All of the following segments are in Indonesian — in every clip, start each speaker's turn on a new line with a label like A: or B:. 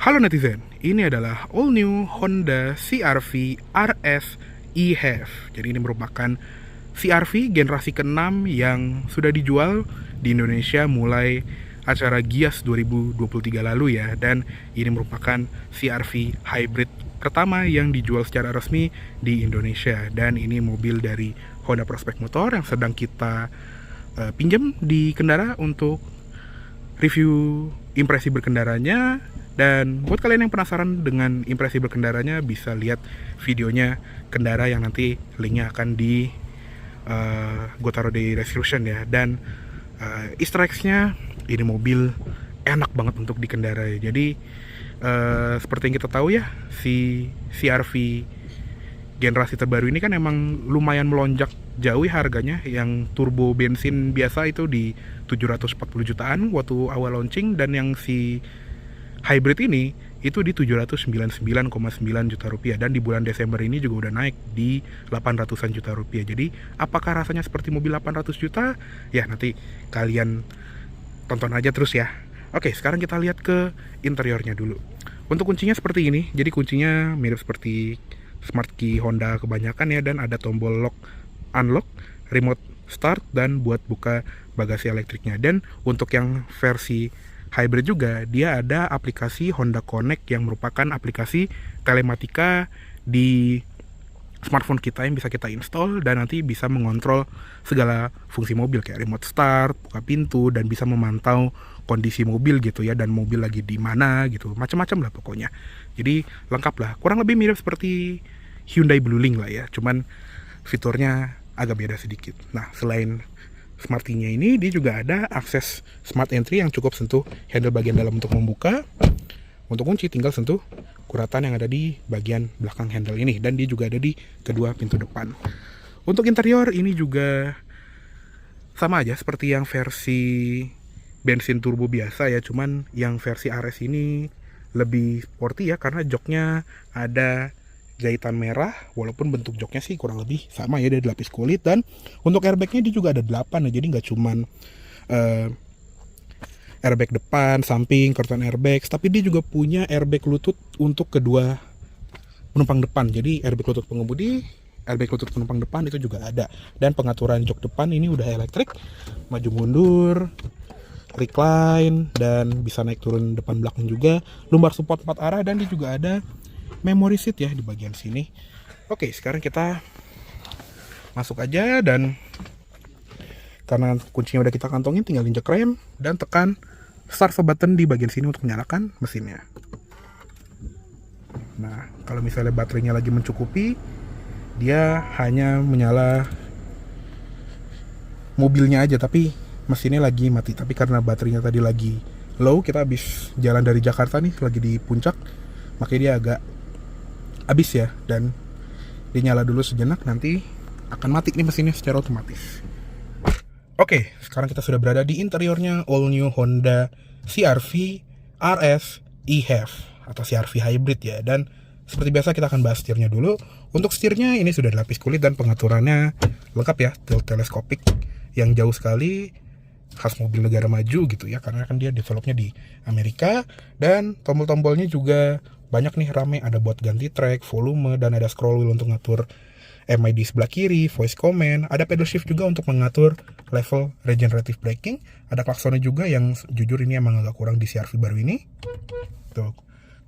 A: Halo netizen, ini adalah all new Honda CR-V RS eHev. Jadi ini merupakan CR-V generasi ke-6 yang sudah dijual di Indonesia mulai acara Gias 2023 lalu ya. Dan ini merupakan CR-V hybrid pertama yang dijual secara resmi di Indonesia. Dan ini mobil dari Honda Prospect Motor yang sedang kita pinjam di Kendara untuk review impresi berkendaranya. Dan buat kalian yang penasaran dengan impresi berkendaranya, bisa lihat videonya Kendara yang nanti linknya akan di gue taruh di description ya. Dan easter eggs-nya, ini mobil enak banget untuk dikendara ya. Jadi seperti yang kita tahu ya, si CR-V generasi terbaru ini kan emang lumayan melonjak jauh ya harganya. Yang turbo bensin biasa itu di 740 jutaan waktu awal launching, dan yang si hybrid ini itu di 799,9 juta rupiah, dan di bulan Desember ini juga udah naik di 800-an juta rupiah. Jadi apakah rasanya seperti mobil 800 juta? Ya nanti kalian tonton aja terus ya. Oke, sekarang kita lihat ke interiornya dulu. Untuk kuncinya seperti ini. Jadi kuncinya mirip seperti smart key Honda kebanyakan ya, dan ada tombol lock unlock, remote start, dan buat buka bagasi elektriknya. Dan untuk yang versi hybrid juga, dia ada aplikasi Honda Connect yang merupakan aplikasi telematika di smartphone kita yang bisa kita install, dan nanti bisa mengontrol segala fungsi mobil kayak remote start, buka pintu, dan bisa memantau kondisi mobil gitu ya, dan mobil lagi di mana gitu, macam-macam lah pokoknya. Jadi lengkap lah, kurang lebih mirip seperti Hyundai Blue Link lah ya, cuman fiturnya agak beda sedikit. Nah, selain Smart Key-nya ini, dia juga ada akses Smart Entry yang cukup sentuh handle bagian dalam untuk membuka. Untuk kunci tinggal sentuh kuratan yang ada di bagian belakang handle ini, dan dia juga ada di kedua pintu depan. Untuk interior ini juga sama aja seperti yang versi bensin turbo biasa ya, cuman yang versi RS ini lebih sporty ya, karena joknya ada jahitan merah, walaupun bentuk joknya sih kurang lebih sama ya, dari lapis kulit. Dan untuk airbagnya dia juga ada 8 ya, jadi nggak cuman airbag depan, samping, curtain airbag, tapi dia juga punya airbag lutut untuk kedua penumpang depan. Jadi airbag lutut pengemudi, airbag lutut penumpang depan itu juga ada. Dan pengaturan jok depan ini udah elektrik, maju mundur, recline, dan bisa naik turun depan belakang juga, lumbar support 4 arah, dan dia juga ada memory seat ya di bagian sini. Oke, sekarang kita masuk aja, dan karena kuncinya udah kita kantongin, tinggal injek rem dan tekan start button di bagian sini untuk menyalakan mesinnya. Nah, kalau misalnya baterainya lagi mencukupi, dia hanya menyala mobilnya aja, tapi mesinnya lagi mati. Tapi karena baterainya tadi lagi low, kita habis jalan dari Jakarta nih, lagi di puncak, makanya dia agak habis ya, dan dinyala dulu sejenak, nanti akan mati nih mesinnya secara otomatis. Oke, sekarang kita sudah berada di interiornya all new Honda CR-V RS eHev atau CR-V hybrid ya. Dan seperti biasa kita akan bahas setirnya dulu. Untuk setirnya ini sudah dilapis kulit dan pengaturannya lengkap ya, teleskopik yang jauh sekali, khas mobil negara maju gitu ya, karena kan dia developnya di Amerika. Dan tombol-tombolnya juga banyak nih, rame, ada buat ganti track, volume, dan ada scroll wheel untuk ngatur MID sebelah kiri, voice command, ada pedal shift juga untuk mengatur level regenerative braking, ada klaksonnya juga yang jujur ini emang agak kurang di CR-V baru ini. Tuh,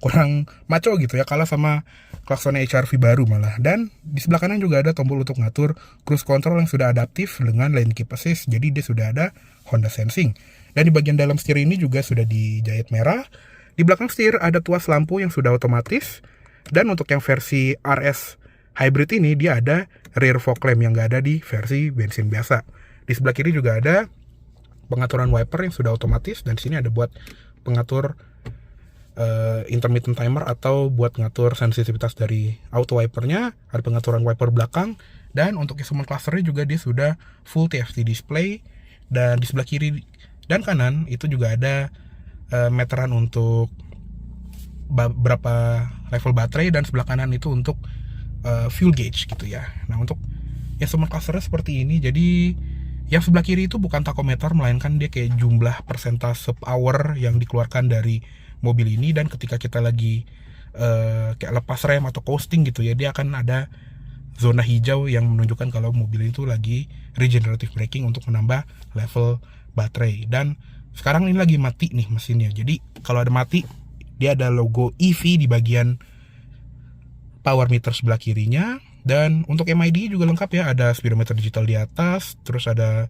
A: kurang maco gitu ya, kalah sama klaksonnya HR-V baru malah. Dan di sebelah kanan juga ada tombol untuk ngatur cruise control yang sudah adaptif dengan lane keep assist, jadi dia sudah ada Honda Sensing. Dan di bagian dalam setir ini juga sudah dijahit merah. Di belakang setir ada tuas lampu yang sudah otomatis. Dan untuk yang versi RS hybrid ini, dia ada rear fog lamp yang nggak ada di versi bensin biasa. Di sebelah kiri juga ada pengaturan wiper yang sudah otomatis, dan di sini ada buat pengatur intermittent timer atau buat ngatur sensitivitas dari auto wipernya. Ada pengaturan wiper belakang, dan untuk instrument clusternya juga dia sudah full TFT display. Dan di sebelah kiri dan kanan itu juga ada meteran untuk berapa level baterai, dan sebelah kanan itu untuk fuel gauge gitu ya. Nah, untuk instrument clusternya seperti ini. Jadi yang sebelah kiri itu bukan tachometer, melainkan dia kayak jumlah persentase power yang dikeluarkan dari mobil ini, dan ketika kita lagi kayak lepas rem atau coasting gitu ya, dia akan ada zona hijau yang menunjukkan kalau mobil itu lagi regenerative braking untuk menambah level baterai. Dan sekarang ini lagi mati nih mesinnya, jadi kalau ada mati dia ada logo EV di bagian power meter sebelah kirinya. Dan untuk MID juga lengkap ya, ada speedometer digital di atas, terus ada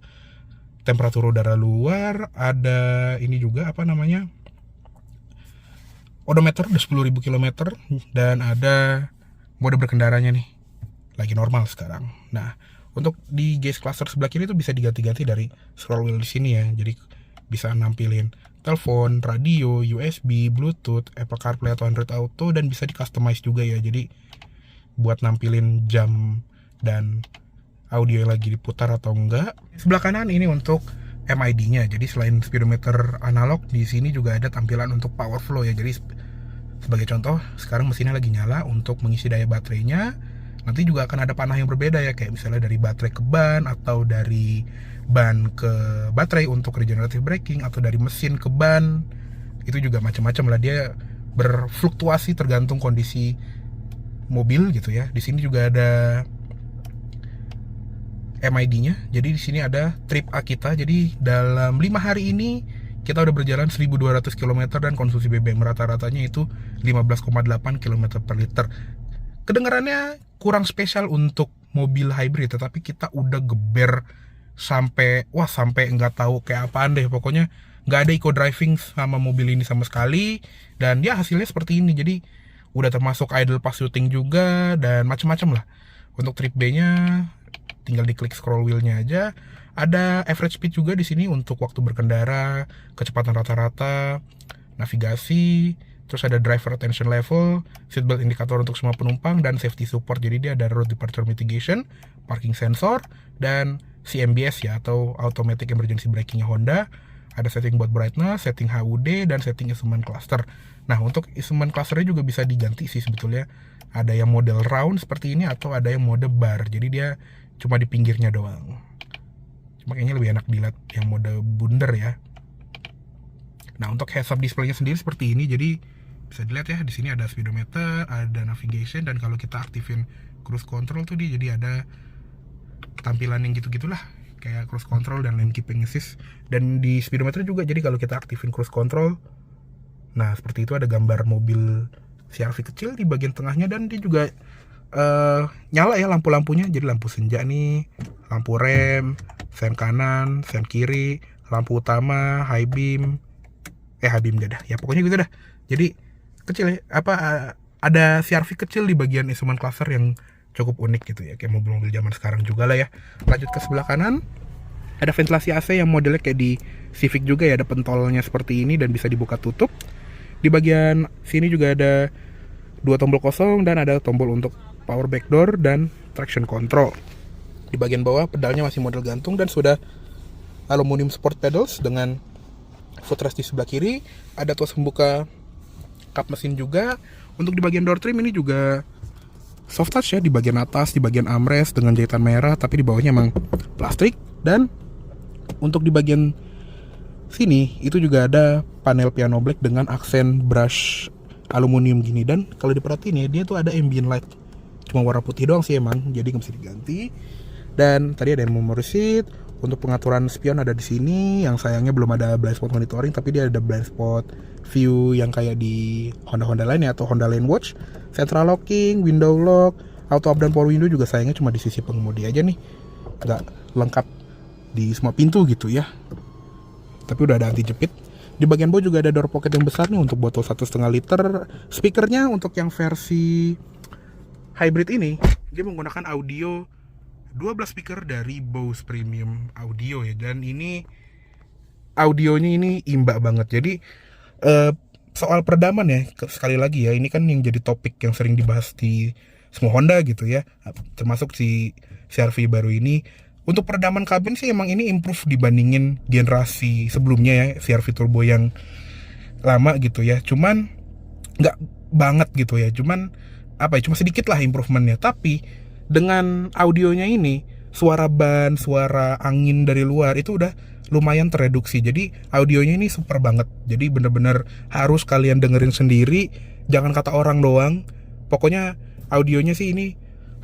A: temperatur udara luar, ada ini juga apa namanya, odometer udah 10.000 km, dan ada mode berkendaranya nih lagi normal sekarang. Nah, untuk di gauge cluster sebelah kiri itu bisa diganti-ganti dari scroll wheel di sini ya. Jadi bisa nampilin telepon, radio, USB, Bluetooth, Apple CarPlay atau Android Auto, dan bisa di customize juga ya. Jadi buat nampilin jam dan audio yang lagi diputar atau enggak. Sebelah kanan ini untuk MID-nya. Jadi selain speedometer analog, di sini juga ada tampilan untuk power flow ya. Jadi sebagai contoh, sekarang mesinnya lagi nyala untuk mengisi daya baterainya. Nanti juga akan ada panah yang berbeda ya, kayak misalnya dari baterai ke ban, atau dari ban ke baterai untuk regenerative braking, atau dari mesin ke ban. Itu juga macam-macam lah, dia berfluktuasi tergantung kondisi mobil gitu ya. Di sini juga ada MID-nya. Jadi di sini ada trip A kita. Jadi dalam 5 hari ini kita udah berjalan 1.200 km dan konsumsi BBM rata-ratanya itu 15,8 km per liter. Kedengarannya kurang spesial untuk mobil hybrid, tetapi kita udah geber sampai nggak tahu kayak apaan deh. Pokoknya nggak ada eco driving sama mobil ini sama sekali, dan ya hasilnya seperti ini. Jadi udah termasuk idle pas shooting juga, dan macam-macam lah. Untuk trip B-nya tinggal diklik scroll wheel-nya aja. Ada average speed juga di sini untuk waktu berkendara, kecepatan rata-rata, navigasi. Terus ada driver attention level, seatbelt indikator untuk semua penumpang, dan safety support. Jadi dia ada road departure mitigation, parking sensor, dan CMBS ya, atau automatic emergency braking-nya Honda. Ada setting buat brightness, setting HUD, dan setting instrument cluster. Nah, untuk instrument clusternya juga bisa diganti sih sebetulnya. Ada yang model round seperti ini, atau ada yang mode bar. Jadi dia cuma di pinggirnya doang. Cuma kayaknya lebih enak dilihat yang mode bundar ya. Nah, untuk heads up display-nya sendiri seperti ini. Jadi bisa dilihat ya, di sini ada speedometer, ada navigation, dan kalau kita aktifin cruise control tuh dia jadi ada tampilan yang gitu-gitulah, kayak cruise control dan lane keeping assist. Dan di speedometer juga, jadi kalau kita aktifin cruise control, nah seperti itu ada gambar mobil CR-V kecil di bagian tengahnya, dan dia juga nyala ya lampu-lampunya. Jadi lampu senja nih, lampu rem, sen kanan, sen kiri, lampu utama, high beam dah ya, pokoknya gitu dah. Jadi kecil ya, ada CR-V kecil di bagian instrument cluster yang cukup unik gitu ya, kayak mobil-mobil zaman sekarang juga lah ya. Lanjut ke sebelah kanan, ada ventilasi AC yang modelnya kayak di Civic juga ya, ada pentolnya seperti ini dan bisa dibuka tutup. Di bagian sini juga ada 2 tombol kosong, dan ada tombol untuk power back door dan traction control. Di bagian bawah pedalnya masih model gantung dan sudah aluminium sport pedals dengan footrest di sebelah kiri. Ada tuas pembuka kap mesin juga. Untuk di bagian door trim ini juga soft touch ya, di bagian atas, di bagian armrest dengan jahitan merah, tapi di bawahnya emang plastik. Dan untuk di bagian sini itu juga ada panel piano black dengan aksen brush aluminium gini. Dan kalau diperhatiin ya, dia tuh ada ambient light, cuma warna putih doang sih emang, jadi nggak bisa diganti. Dan tadi ada yang memory seat. Untuk pengaturan spion ada di sini, yang sayangnya belum ada blind spot monitoring, tapi dia ada blind spot view yang kayak di Honda lain ya, atau Honda Lane Watch. Central locking, window lock, auto up dan power window juga sayangnya cuma di sisi pengemudi aja nih, nggak lengkap di semua pintu gitu ya. Tapi udah ada anti jepit. Di bagian bawah juga ada door pocket yang besar nih untuk botol 1,5 liter. Speakernya untuk yang versi hybrid ini, dia menggunakan audio 12 speaker dari Bose Premium Audio ya. Dan ini audionya ini imbak banget. Jadi soal peredaman ya, sekali lagi ya, ini kan yang jadi topik yang sering dibahas di semua Honda gitu ya, termasuk si CR-V baru ini. Untuk peredaman kabin sih emang ini improve dibandingin generasi sebelumnya ya, CR-V turbo yang lama gitu ya. Cuman nggak banget gitu ya, cuman cuma sedikit lah improvementnya. Tapi dengan audionya ini, suara ban, suara angin dari luar itu udah lumayan tereduksi. Jadi audionya ini super banget. Jadi bener-bener harus kalian dengerin sendiri, jangan kata orang doang. Pokoknya audionya sih ini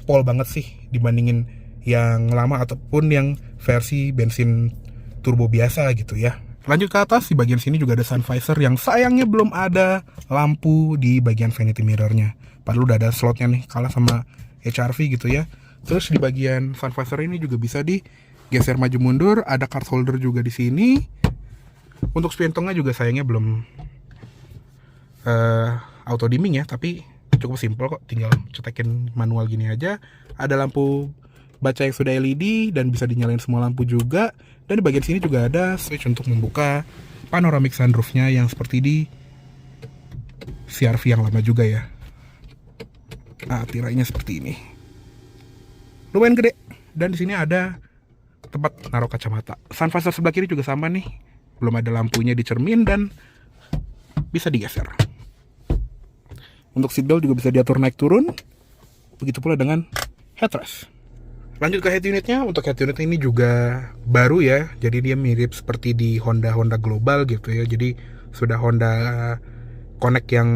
A: pol banget sih dibandingin yang lama ataupun yang versi bensin turbo biasa gitu ya. Lanjut ke atas, di bagian sini juga ada sun visor yang sayangnya belum ada lampu di bagian vanity mirrornya. Padahal udah ada slotnya nih, kalah sama HR-V gitu ya. Terus di bagian sun visor ini juga bisa digeser maju mundur, ada card holder juga di sini. Untuk spintongnya juga sayangnya belum auto dimming ya, tapi cukup simpel kok, tinggal cetekin manual gini aja. Ada lampu baca yang sudah LED dan bisa dinyalain semua lampu juga. Dan di bagian sini juga ada switch untuk membuka panoramic sunroofnya yang seperti di CR-V yang lama juga ya. Nah, tirainya seperti ini. Lumayan gede. Dan di sini ada tempat naruh kacamata. Sun visor sebelah kiri juga sama nih. Belum ada lampunya di cermin dan bisa digeser. Untuk seatbelt juga bisa diatur naik turun. Begitu pula dengan headrest. Lanjut ke head unitnya. Untuk head unit ini juga baru ya. Jadi dia mirip seperti di Honda Global gitu ya. Jadi sudah Honda Connect yang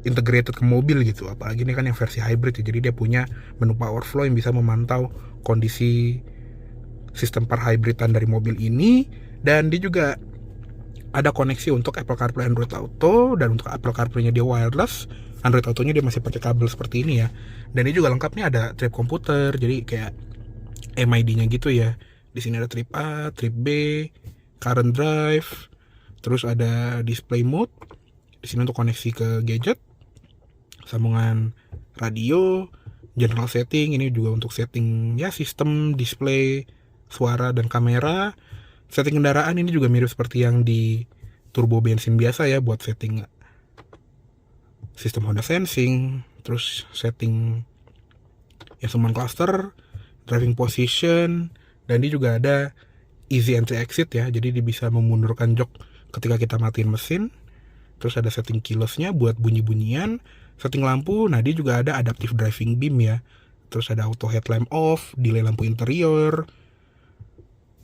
A: integrated ke mobil gitu. Apalagi ini kan yang versi hybrid ya. Jadi dia punya menu power flow yang bisa memantau kondisi sistem parhybridan dari mobil ini. Dan dia juga ada koneksi untuk Apple CarPlay, Android Auto. Dan untuk Apple CarPlay-nya dia wireless, Android Auto-nya dia masih pakai kabel seperti ini ya. Dan ini juga lengkapnya ada trip komputer, jadi kayak MID-nya gitu ya. Di sini ada trip A, trip B, current drive, terus ada display mode. Di sini untuk koneksi ke gadget, sambungan radio, general setting. Ini juga untuk setting ya sistem, display, suara dan kamera. Setting kendaraan ini juga mirip seperti yang di turbo bensin biasa ya, buat setting sistem Honda Sensing, terus setting instrument cluster, driving position, dan dia juga ada easy entry exit ya, jadi dia bisa memundurkan jok ketika kita matiin mesin. Terus ada setting keyless-nya buat bunyi-bunyian, setting lampu, nah dia juga ada adaptive driving beam ya. Terus ada auto headlamp off, delay lampu interior,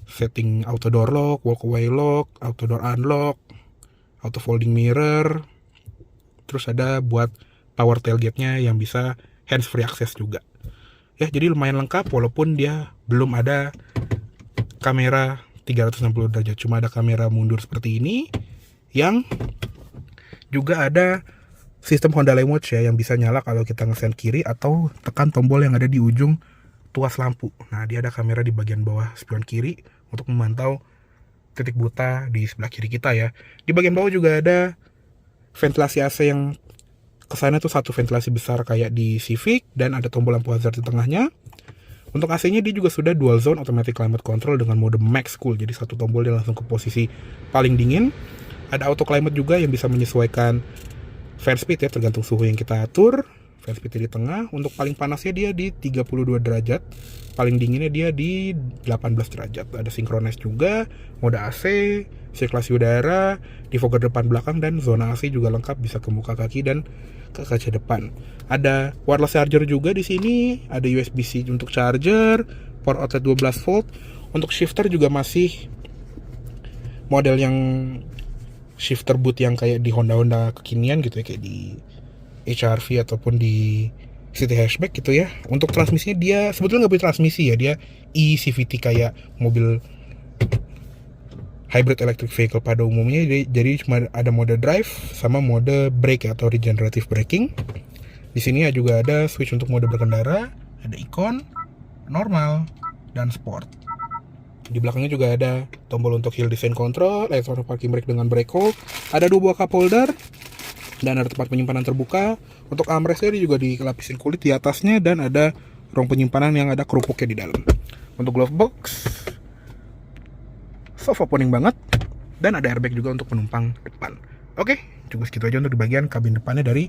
A: setting auto door lock, walkway lock, auto door unlock, auto folding mirror. Terus ada buat power tailgate-nya yang bisa hands-free access juga. Ya, jadi lumayan lengkap walaupun dia belum ada kamera 360 derajat. Cuma ada kamera mundur seperti ini. Yang juga ada sistem Honda Lane Watch ya, yang bisa nyala kalau kita ngesen kiri atau tekan tombol yang ada di ujung tuas lampu. Nah, dia ada kamera di bagian bawah spion kiri untuk memantau titik buta di sebelah kiri kita ya. Di bagian bawah juga ada ventilasi AC yang kesana tuh satu ventilasi besar kayak di Civic, dan ada tombol lampu hazard di tengahnya. Untuk AC-nya dia juga sudah dual zone automatic climate control dengan mode max cool, jadi satu tombol dia langsung ke posisi paling dingin. Ada auto climate juga yang bisa menyesuaikan fan speed ya, tergantung suhu yang kita atur. Fan speed di tengah. Untuk paling panasnya dia di 32 derajat, paling dinginnya dia di 18 derajat. Ada synchronize juga, mode AC, sirkulasi udara, defogger depan belakang, dan zona AC juga lengkap, bisa ke muka kaki dan ke kaca depan. Ada wireless charger juga di sini, ada USB-C untuk charger, power outlet 12 volt. Untuk shifter juga masih model yang shifter boot yang kayak di Honda kekinian gitu ya, kayak di HR-V ataupun di City Hatchback gitu ya. Untuk transmisinya dia sebetulnya nggak punya transmisi ya, dia e-CVT kayak mobil hybrid electric vehicle pada umumnya. Jadi cuma ada mode drive sama mode brake atau regenerative braking. Di sini juga ada switch untuk mode berkendara, ada ikon normal dan sport. Di belakangnya juga ada tombol untuk hill descent control, electronic parking brake dengan brake hold, ada 2 buah cup holder, dan ada tempat penyimpanan terbuka. Untuk armrestnya juga dilapisin kulit di atasnya, dan ada ruang penyimpanan yang ada kerupuknya di dalam. Untuk glove box, soft opening banget, dan ada airbag juga untuk penumpang depan. Oke, cukup segitu aja untuk di bagian kabin depannya dari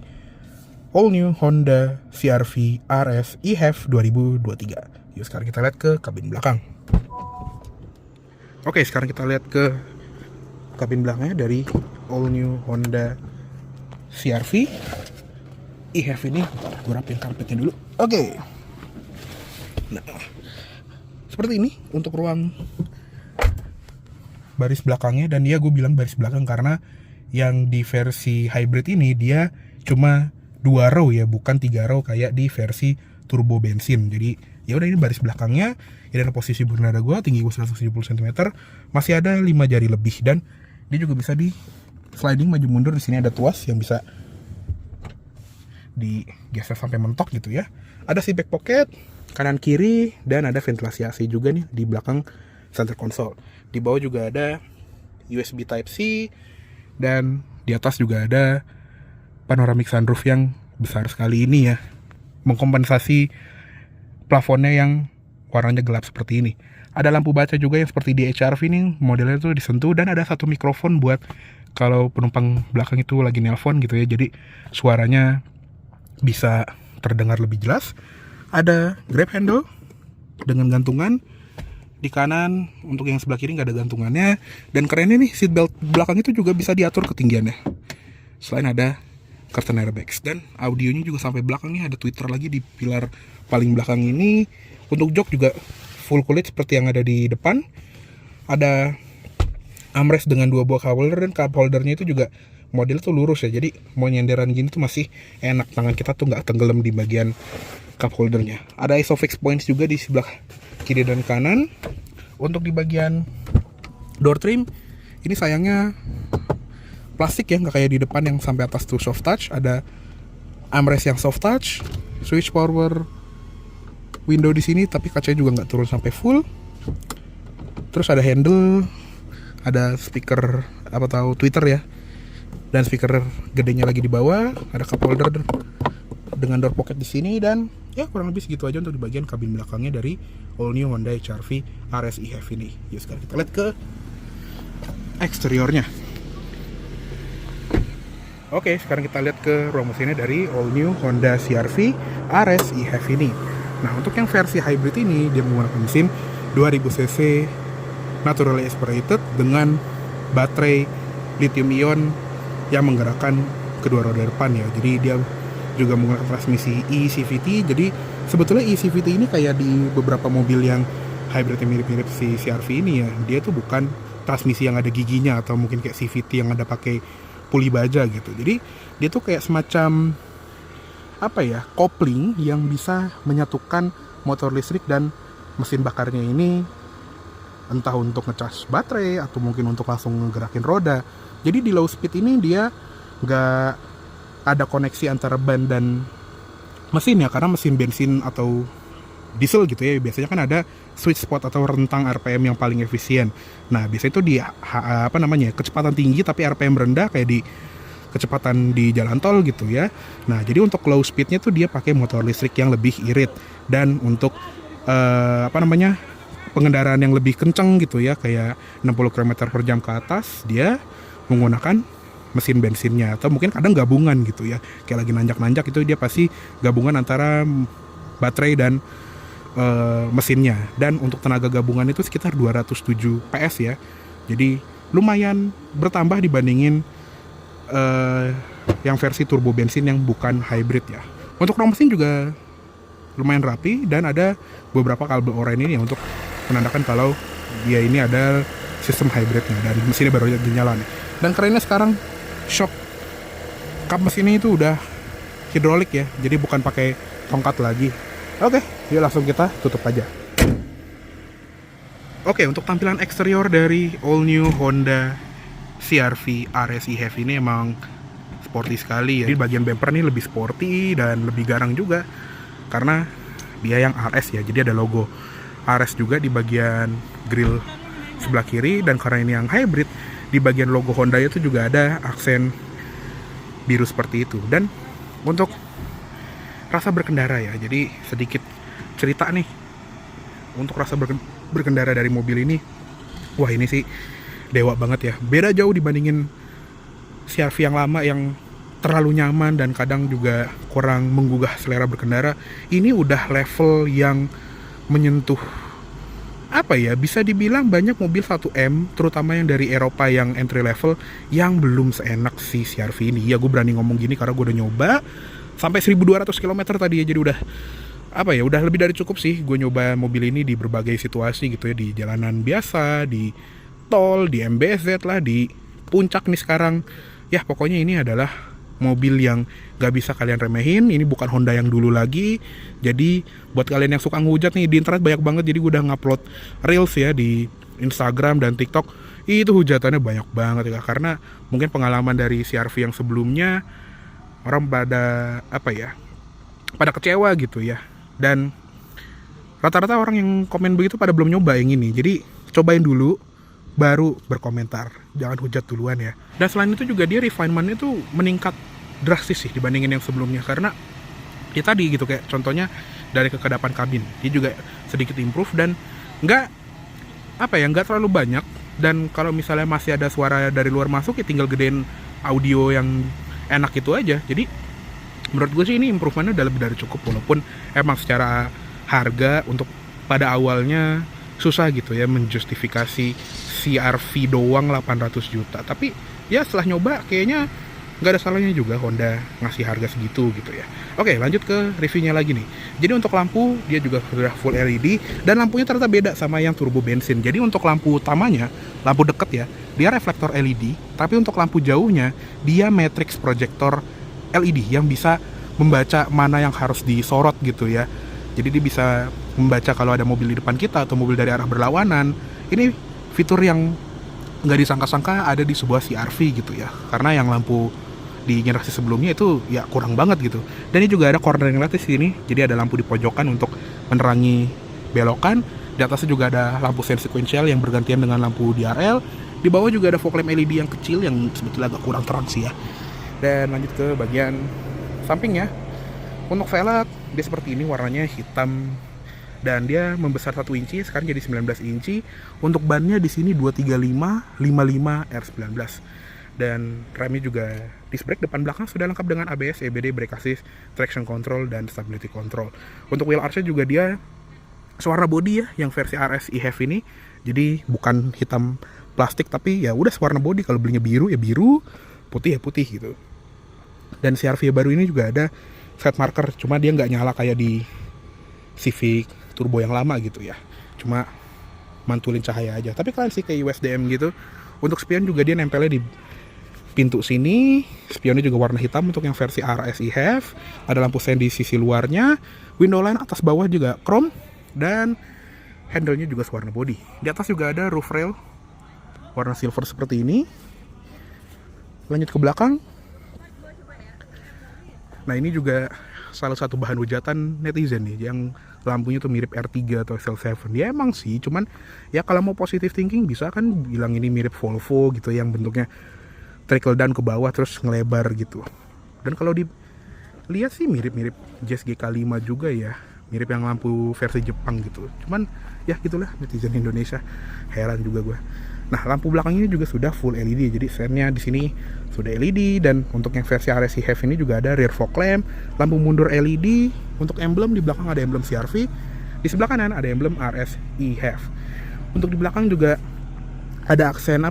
A: all new Honda CR-V RS eHev 2023. Yuk sekarang kita lihat ke kabin belakang. Oke, sekarang kita lihat ke kabin belakangnya dari all new Honda CR-V eHev ini. Gue rapin karpetnya dulu. Oke. Nah, seperti ini untuk ruang baris belakangnya, dan gue bilang baris belakang karena yang di versi hybrid ini dia cuma 2 row ya, bukan 3 row kayak di versi turbo bensin. Jadi ya udah, ini baris belakangnya. Ini ada posisi bernada gue, tinggi gue 170 cm, masih ada 5 jari lebih, dan dia juga bisa di sliding maju mundur. Di sini ada tuas yang bisa digeser sampai mentok gitu ya. Ada si back pocket kanan kiri, dan ada ventilasi AC juga nih di belakang center console. Di bawah juga ada USB Type C, dan di atas juga ada panoramic sunroof yang besar sekali ini ya, mengkompensasi plafonnya yang warnanya gelap seperti ini. Ada lampu baca juga yang seperti di HR-V nih, modelnya tuh disentuh, dan ada satu mikrofon buat kalau penumpang belakang itu lagi nelpon gitu ya, jadi suaranya bisa terdengar lebih jelas. Ada grab handle dengan gantungan. Di kanan, untuk yang sebelah kiri nggak ada gantungannya. Dan kerennya nih, seat belt belakang itu juga bisa diatur ketinggiannya. Selain ada curtain airbags. Dan audionya juga sampai belakang nih, ada tweeter lagi di pilar paling belakang ini. Untuk jok juga full kulit seperti yang ada di depan. Ada armrest dengan 2 buah cup holder, dan cup holdernya itu juga model tuh lurus ya. Jadi mau nyenderan gini tuh masih enak, tangan kita tuh nggak tenggelam di bagian cup holdernya. Ada ISOFIX points juga di sebelah kiri dan kanan. Untuk di bagian door trim, ini sayangnya plastik ya, nggak kayak di depan yang sampai atas tuh soft touch. Ada armrest yang soft touch, switch power window di sini, tapi kacanya juga nggak turun sampai full. Terus ada handle, ada speaker tweeter ya, dan speaker gedenya lagi di bawah. Ada cup holder dengan door pocket di sini, dan ya kurang lebih segitu aja untuk di bagian kabin belakangnya dari all new Honda HR-V RS e-HEV ini. Yuk sekarang kita lihat ke eksteriornya. Oke, sekarang kita lihat ke ruang mesinnya dari all new Honda CR-V RS e-HEV ini. Nah, untuk yang versi hybrid ini dia menggunakan mesin 2000 cc naturally aspirated dengan baterai lithium ion yang menggerakkan kedua roda depan ya. Jadi dia juga menggunakan transmisi e-CVT. Jadi sebetulnya e-CVT ini kayak di beberapa mobil yang hybrid yang mirip-mirip si CR-V ini ya, dia tuh bukan transmisi yang ada giginya atau mungkin kayak CVT yang ada pakai puli baja gitu. Jadi dia tuh kayak semacam kopling yang bisa menyatukan motor listrik dan mesin bakarnya ini, entah untuk ngecas baterai atau mungkin untuk langsung ngegerakin roda. Jadi di low speed ini dia nggak ada koneksi antara ban dan mesin ya, karena mesin bensin atau diesel gitu ya, biasanya kan ada sweet spot atau rentang RPM yang paling efisien. Nah, biasanya itu di kecepatan tinggi tapi RPM rendah kayak di kecepatan di jalan tol gitu ya. Nah, jadi untuk low speednya tuh dia pakai motor listrik yang lebih irit, dan untuk pengendaraan yang lebih kenceng gitu ya, kayak 60 km/jam ke atas, dia menggunakan mesin bensinnya, atau mungkin kadang gabungan gitu ya, kayak lagi nanjak-nanjak itu dia pasti gabungan antara baterai dan mesinnya. Dan untuk tenaga gabungan itu sekitar 207 PS ya, jadi lumayan bertambah dibandingin yang versi turbo bensin yang bukan hybrid ya. Untuk rong mesin juga lumayan rapi, dan ada beberapa kabel oranye ini untuk menandakan kalau dia ini ada sistem hybridnya, dan mesinnya baru aja nyala nih. Dan kerennya sekarang shock kap mesinnya itu udah hidrolik ya, jadi bukan pakai tongkat lagi. Oke, yuk langsung kita tutup aja. Oke, untuk tampilan eksterior dari all new Honda CR-V RS e-HEV ini emang sporty sekali ya. Jadi bagian bumper ini lebih sporty dan lebih garang juga karena dia yang RS ya, jadi ada logo RS juga di bagian grill sebelah kiri. Dan karena ini yang hybrid, di bagian logo Honda itu juga ada aksen biru seperti itu. Dan untuk rasa berkendara ya, jadi sedikit cerita nih untuk rasa berkendara dari mobil ini. Wah, ini sih dewa banget ya, beda jauh dibandingin CR-V yang lama yang terlalu nyaman dan kadang juga kurang menggugah selera berkendara. Ini udah level yang menyentuh bisa dibilang banyak mobil 1M, terutama yang dari Eropa yang entry level, yang belum seenak si CR-V ini. Ya, gue berani ngomong gini karena gue udah nyoba sampai 1200 km tadi ya, jadi udah udah lebih dari cukup sih gue nyoba mobil ini di berbagai situasi gitu ya, di jalanan biasa, di tol, di MBZ lah, di puncak nih sekarang. Ya pokoknya ini adalah mobil yang gak bisa kalian remehin. Ini bukan Honda yang dulu lagi. Jadi buat kalian yang suka ngehujat nih, di internet banyak banget. Jadi gue udah ngupload reels ya di Instagram dan TikTok. Itu hujatannya banyak banget ya, karena mungkin pengalaman dari CR-V yang sebelumnya orang pada pada kecewa gitu ya. Dan rata-rata orang yang komen begitu pada belum nyoba yang ini. Jadi cobain dulu baru berkomentar, jangan hujat duluan ya. Dan selain itu juga dia refinementnya tuh meningkat drastis sih dibandingin yang sebelumnya, karena ya tadi gitu, kayak contohnya dari kekedapan kabin dia juga sedikit improve dan nggak terlalu banyak. Dan kalau misalnya masih ada suara dari luar masuk ya tinggal gedein audio yang enak itu aja. Jadi menurut gue sih ini improvementnya udah lebih dari cukup, walaupun emang secara harga untuk pada awalnya susah gitu ya menjustifikasi CR-V doang 800 juta. Tapi ya setelah nyoba kayaknya nggak ada salahnya juga Honda ngasih harga segitu gitu ya. Oke, lanjut ke reviewnya lagi nih. Jadi untuk lampu dia juga sudah full LED dan lampunya ternyata beda sama yang turbo bensin. Jadi untuk lampu utamanya, lampu deket ya, dia reflektor LED, tapi untuk lampu jauhnya dia matrix projector LED yang bisa membaca mana yang harus disorot gitu ya. Jadi dia bisa membaca kalau ada mobil di depan kita atau mobil dari arah berlawanan. Ini fitur yang nggak disangka-sangka ada di sebuah CR-V gitu ya. Karena yang lampu di generasi sebelumnya itu ya kurang banget gitu. Dan ini juga ada cornering light di sini. Jadi ada lampu di pojokan untuk menerangi belokan. Di atasnya juga ada lampu sense sequential yang bergantian dengan lampu DRL. Di bawah juga ada fog lamp LED yang kecil yang sebetulnya agak kurang terang sih ya. Dan lanjut ke bagian sampingnya. Untuk velg dia seperti ini, warnanya hitam dan dia membesar 1 inci, sekarang jadi 19 inci. Untuk bannya di sini 235 55 R19. Dan remnya juga disc brake depan belakang sudah lengkap dengan ABS, EBD, brake assist, traction control dan stability control. Untuk wheel arch juga dia sewarna body ya, yang versi RS eHev ini. Jadi bukan hitam plastik tapi ya udah sewarna body. Kalau belinya biru ya biru, putih ya putih gitu. Dan CR-V baru ini juga ada set marker, cuma dia nggak nyala kayak di Civic Turbo yang lama gitu ya, cuma mantulin cahaya aja. Tapi kalian sih kayak USDM gitu. Untuk spion juga dia nempelnya di pintu sini. Spionnya juga warna hitam untuk yang versi RS eHev. Ada lampu sen di sisi luarnya. Window line atas bawah juga chrome. Dan handle-nya juga sewarna body. Di atas juga ada roof rail warna silver seperti ini. Lanjut ke belakang. Nah ini juga salah satu bahan hujatan netizen nih, yang lampunya tuh mirip R3 atau XL7. Ya emang sih, cuman ya kalau mau positive thinking bisa kan bilang ini mirip Volvo gitu, yang bentuknya trickle down ke bawah terus ngelebar gitu. Dan kalau dilihat sih mirip-mirip Jazz GK5 juga ya, mirip yang lampu versi Jepang gitu. Cuman ya gitulah netizen Indonesia, heran juga gue. Nah lampu belakang ini juga sudah full LED, jadi sennya di sini sudah LED. Dan untuk yang versi RS eHev ini juga ada rear fog lamp, lampu mundur LED. Untuk emblem di belakang ada emblem CR-V, di sebelah kanan ada emblem RS eHev. Untuk di belakang juga ada aksen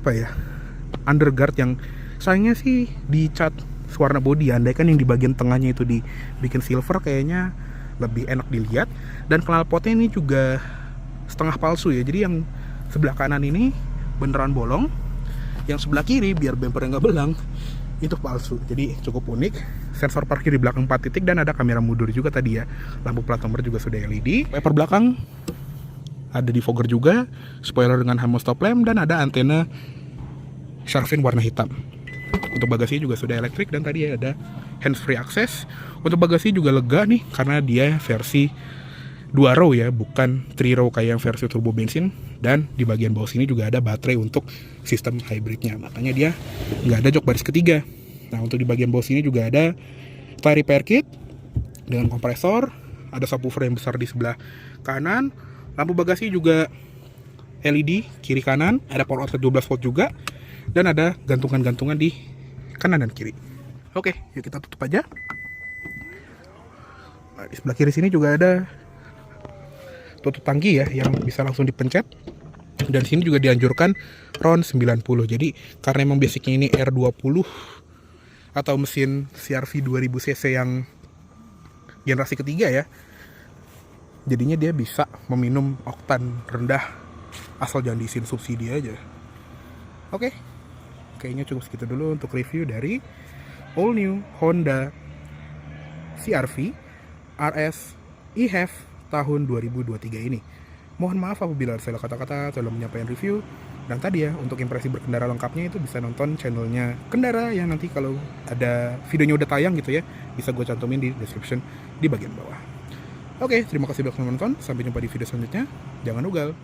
A: underguard yang sayangnya sih dicat warna body. Andai kan yang di bagian tengahnya itu dibikin silver kayaknya lebih enak dilihat. Dan knalpotnya ini juga setengah palsu ya, jadi yang sebelah kanan ini beneran bolong, yang sebelah kiri biar bumpernya nggak belang itu palsu. Jadi cukup unik. Sensor parkir di belakang 4 titik dan ada kamera mundur juga tadi ya. Lampu plat nomor juga sudah LED. Wiper belakang ada defogger juga, spoiler dengan hamo stop lamp, dan ada antena shark fin warna hitam. Untuk bagasi juga sudah elektrik dan tadi ada hands free access. Untuk bagasi juga lega nih karena dia versi 2 row ya, bukan 3 row kayak yang versi turbo bensin. Dan di bagian bawah sini juga ada baterai untuk sistem hybridnya, makanya dia nggak ada jok baris ketiga. Nah untuk di bagian bawah sini juga ada tire repair kit dengan kompresor, ada subwoofer yang besar di sebelah kanan. Lampu bagasi juga LED kiri kanan, ada power outlet 12 volt juga, dan ada gantungan-gantungan di kanan dan kiri. Oke, yuk kita tutup aja. Nah, di sebelah kiri sini juga ada tutup tangki ya yang bisa langsung dipencet. Dan sini juga dianjurkan RON 90. Jadi karena emang basicnya ini R20 atau mesin CR-V 2000 cc yang generasi ketiga ya, jadinya dia bisa meminum oktan rendah asal jangan diisiin subsidi aja. Oke, kayaknya cukup segitu dulu untuk review dari all new Honda CR-V RS e-HEV tahun 2023 ini. Mohon maaf apabila ada salah kata-kata dalam menyampaikan review. Dan tadi ya, untuk impresi berkendara lengkapnya itu bisa nonton channelnya Kendara yang nanti kalau ada videonya udah tayang gitu ya, bisa gue cantumin di description di bagian bawah. Oke, terima kasih sudah menonton. Sampai jumpa di video selanjutnya. Jangan ugal.